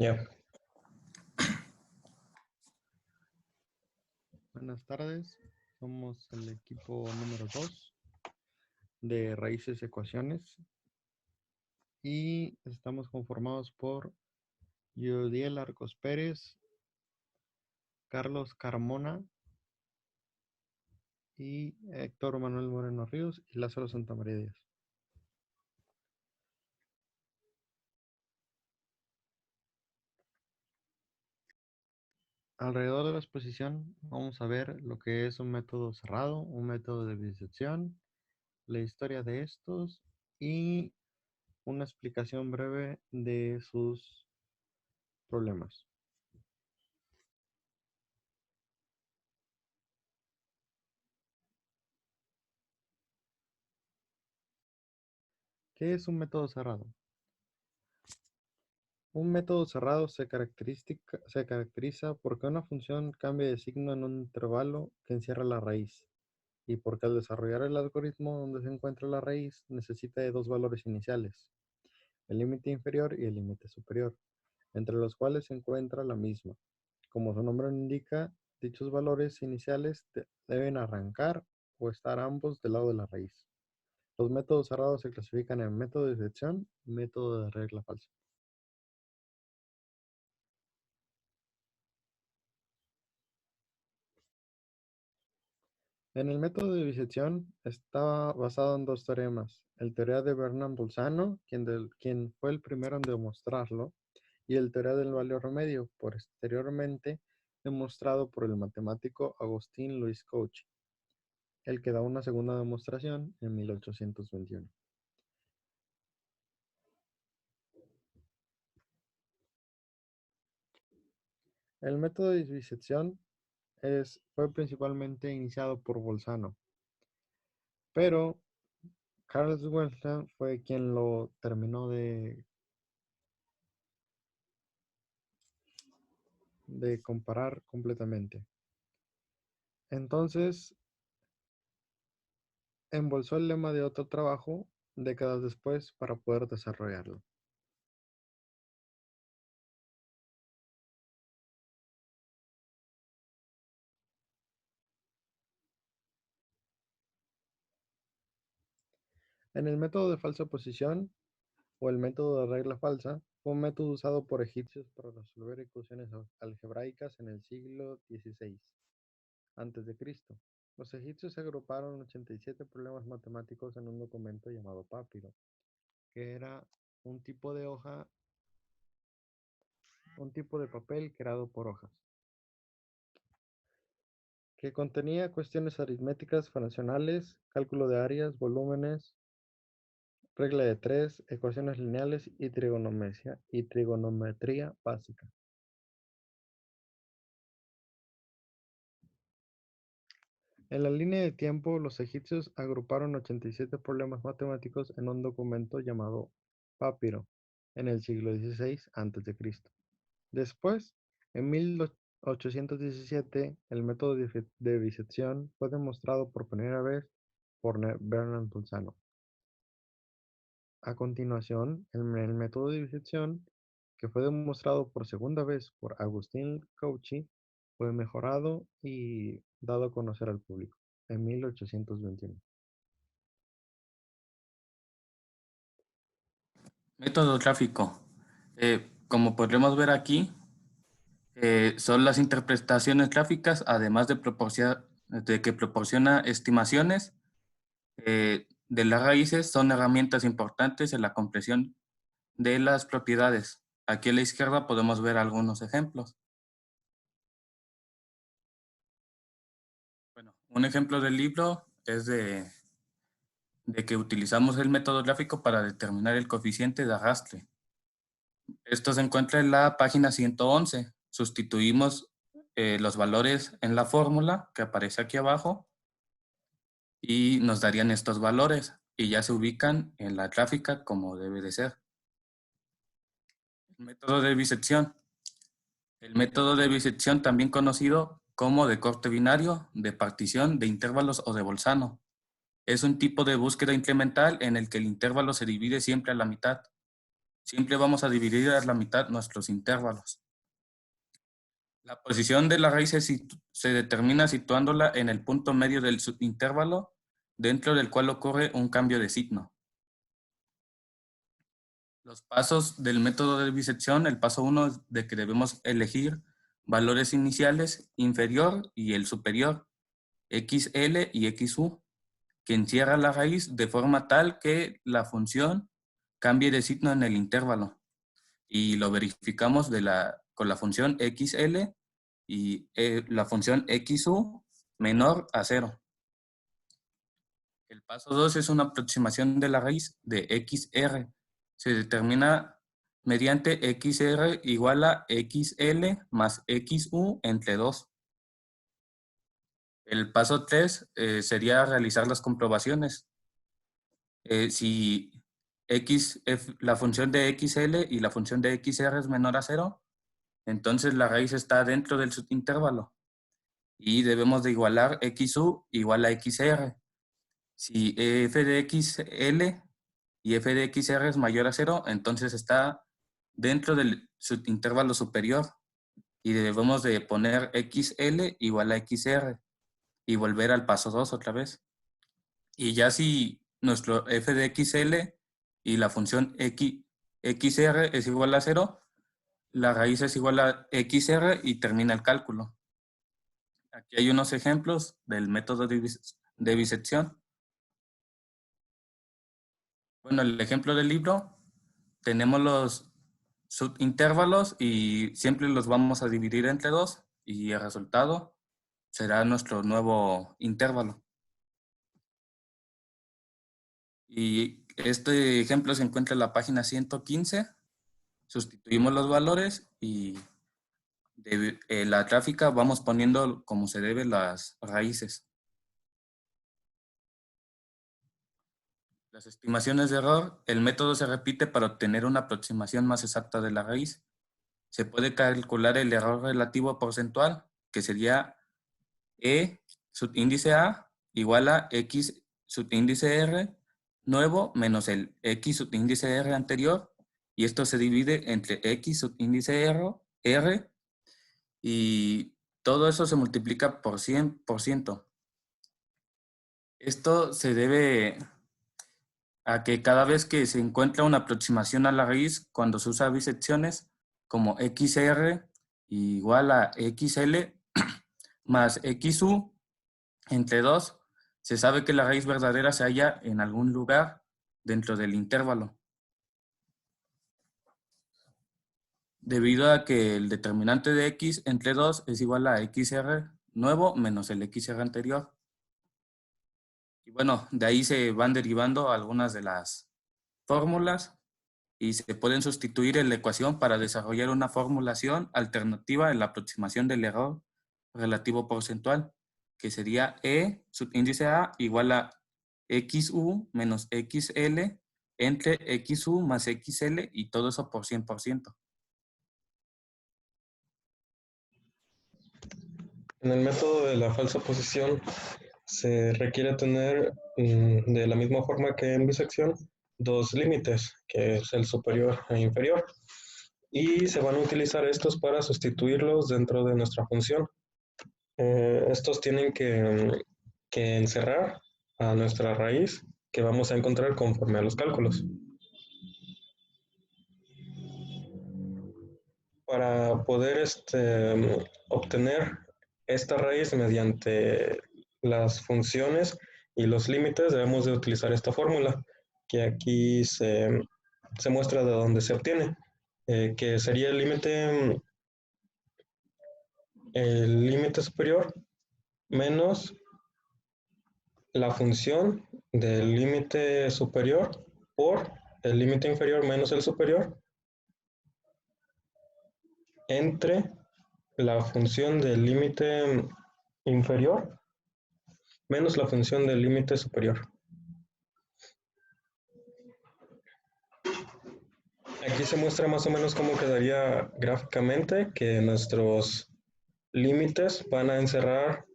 Ya. Buenas tardes, somos el equipo número 2 de raíces y ecuaciones y estamos conformados por Yudiel Arcos Pérez, Carlos Carmona y Héctor Manuel Moreno Ríos y Lázaro Santamaría Díaz. Alrededor de la exposición vamos a ver lo que es un método cerrado, un método de disección, la historia de estos y una explicación breve de sus problemas. ¿Qué es un método cerrado? Un método cerrado se caracteriza porque una función cambia de signo en un intervalo que encierra la raíz, y porque al desarrollar el algoritmo donde se encuentra la raíz necesita de dos valores iniciales, el límite inferior y el límite superior, entre los cuales se encuentra la misma. Como su nombre indica, dichos valores iniciales deben arrancar o estar ambos del lado de la raíz. Los métodos cerrados se clasifican en método de disección y método de regla falsa. En el método de disección está basado en dos teoremas: el teorema de Bernard-Bolzano, quien fue el primero en demostrarlo, y el teorema del valor medio, posteriormente demostrado por el matemático Agustín Louis Cauchy, el que da una segunda demostración en 1821. El método de disección fue principalmente iniciado por Bolzano, pero Carl Welstra fue quien lo terminó de comparar completamente. Entonces, embolsó el lema de otro trabajo décadas después para poder desarrollarlo. En el método de falsa posición, o el método de regla falsa, fue un método usado por egipcios para resolver ecuaciones algebraicas en el siglo XVI a.C. Los egipcios agruparon 87 problemas matemáticos en un documento llamado papiro, que era un tipo de hoja, un tipo de papel creado por hojas, que contenía cuestiones aritméticas fraccionales, cálculo de áreas, volúmenes, regla de tres, ecuaciones lineales y trigonometría básica. En la línea de tiempo, los egipcios agruparon 87 problemas matemáticos en un documento llamado papiro en el siglo XVI a.C. Después, en 1817, el método de disección fue demostrado por primera vez por Bernard Bolzano. A continuación, el método de disección, que fue demostrado por segunda vez por Agustín Cauchy, fue mejorado y dado a conocer al público en 1821. Método gráfico. Como podremos ver aquí, son las interpretaciones gráficas, además de que proporciona estimaciones de las raíces, son herramientas importantes en la comprensión de las propiedades. Aquí a la izquierda podemos ver algunos ejemplos. Bueno, un ejemplo del libro es de que utilizamos el método gráfico para determinar el coeficiente de arrastre. Esto se encuentra en la página 111. Sustituimos los valores en la fórmula que aparece aquí abajo y nos darían estos valores y ya se ubican en la gráfica como debe de ser. El método de bisección. El método de bisección, también conocido como de corte binario, de partición, de intervalos o de Bolzano. Es un tipo de búsqueda incremental en el que el intervalo se divide siempre a la mitad. siempre vamos a dividir a la mitad nuestros intervalos. La posición de la raíz se determina situándola en el punto medio del subintervalo, dentro del cual ocurre un cambio de signo. Los pasos del método de bisección: el paso 1 es de que debemos elegir valores iniciales, inferior y el superior, XL y XU, que encierra la raíz de forma tal que la función cambie de signo en el intervalo. Y lo verificamos con la función XL y la función XU menor a 0. El paso 2 es una aproximación de la raíz de XR. Se determina mediante XR igual a XL más XU entre 2. El paso 3 sería realizar las comprobaciones. Si la función de XL y la función de XR es menor a 0, entonces la raíz está dentro del subintervalo y debemos de igualar XU igual a XR. Si f de XL y f de XR es mayor a 0, entonces está dentro del subintervalo superior y debemos de poner XL igual a XR y volver al paso 2 otra vez. Y ya si nuestro f de XL y la función XR es igual a 0, la raíz es igual a XR y termina el cálculo. Aquí hay unos ejemplos del método de bisección. Bueno, el ejemplo del libro, tenemos los subintervalos y siempre los vamos a dividir entre 2 y el resultado será nuestro nuevo intervalo. Y este ejemplo se encuentra en la página 115. Sustituimos los valores y de la gráfica vamos poniendo como se debe las raíces. Las estimaciones de error: el método se repite para obtener una aproximación más exacta de la raíz. Se puede calcular el error relativo porcentual, que sería E subíndice A igual a X subíndice R nuevo menos el X subíndice R anterior, y esto se divide entre X subíndice R y todo eso se multiplica por 100%. Esto se debe a que cada vez que se encuentra una aproximación a la raíz, cuando se usa bisecciones como XR igual a XL más XU entre 2, se sabe que la raíz verdadera se halla en algún lugar dentro del intervalo. Debido a que el determinante de X entre 2 es igual a XR nuevo menos el XR anterior. Y bueno, de ahí se van derivando algunas de las fórmulas y se pueden sustituir en la ecuación para desarrollar una formulación alternativa en la aproximación del error relativo porcentual, que sería E subíndice A igual a XU menos XL entre XU más XL y todo eso por 100%. En el método de la falsa posición se requiere tener, de la misma forma que en bisección, dos límites, que es el superior e inferior. Y se van a utilizar estos para sustituirlos dentro de nuestra función. Estos tienen que encerrar a nuestra raíz que vamos a encontrar conforme a los cálculos. Para poder obtener esta raíz mediante las funciones y los límites, debemos de utilizar esta fórmula, que aquí se muestra de dónde se obtiene, que sería el límite superior menos la función del límite superior por el límite inferior menos el superior entre la función del límite inferior menos la función del límite superior. Aquí se muestra más o menos cómo quedaría gráficamente, que nuestros límites van a encerrar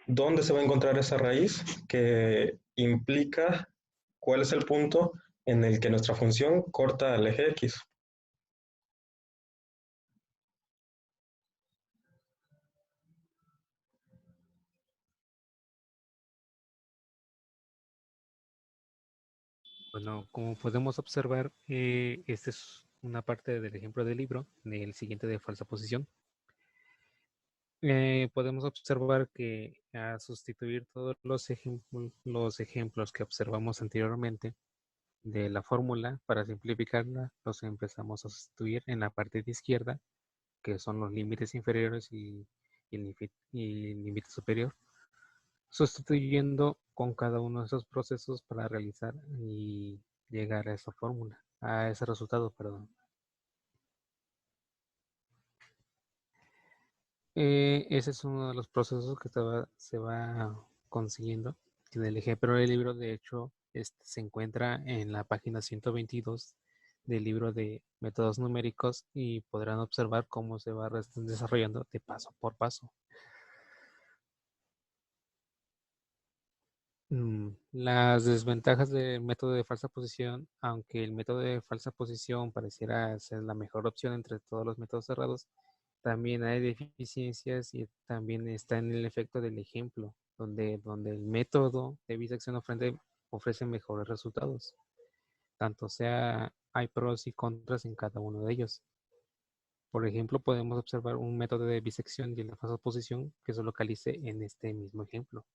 dónde se va a encontrar esa raíz, que implica cuál es el punto en el que nuestra función corta al eje X. Bueno, como podemos observar, esta es una parte del ejemplo del libro, del siguiente de falsa posición. Podemos observar que a sustituir todos los ejemplos que observamos anteriormente de la fórmula, para simplificarla, los empezamos a sustituir en la parte de izquierda, que son los límites inferiores y el límite superior, sustituyendo con cada uno de esos procesos para realizar y llegar a esa fórmula, a ese resultado, perdón. Ese es uno de los procesos que se va consiguiendo en el ejemplo del libro. De hecho, se encuentra en la página 122 del libro de métodos numéricos y podrán observar cómo se va desarrollando de paso por paso. Las desventajas del método de falsa posición, aunque el método de falsa posición pareciera ser la mejor opción entre todos los métodos cerrados, también hay deficiencias y también está en el efecto del ejemplo, donde el método de bisección ofrece mejores resultados. Tanto sea, hay pros y contras en cada uno de ellos. Por ejemplo, podemos observar un método de bisección y la falsa posición que se localice en este mismo ejemplo.